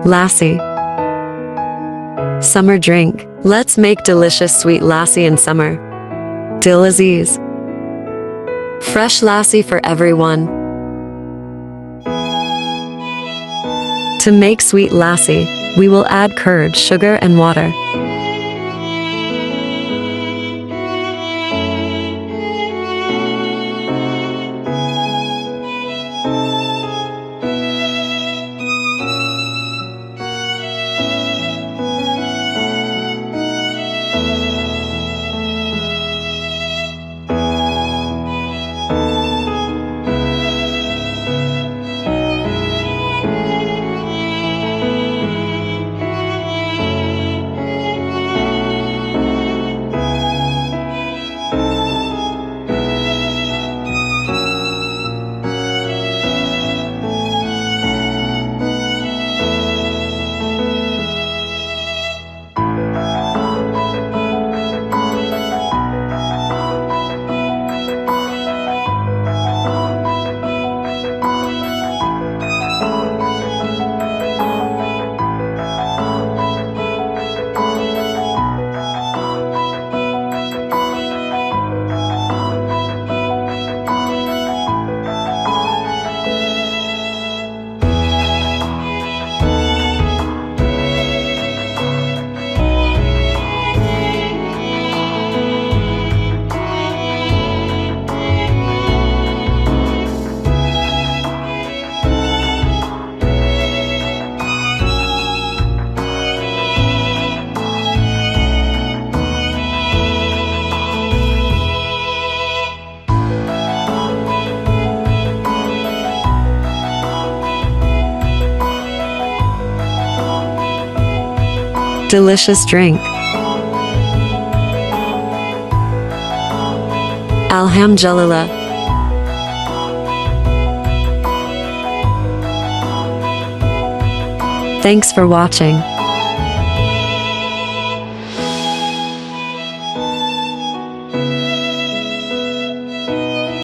Lassi. Summer drink. Let's make delicious sweet lassi in summer. Dil Aziz. Fresh lassi for everyone. To make sweet lassi, we will add curd, sugar and water. Delicious drink. Alhamdulillah. Thanks for watching.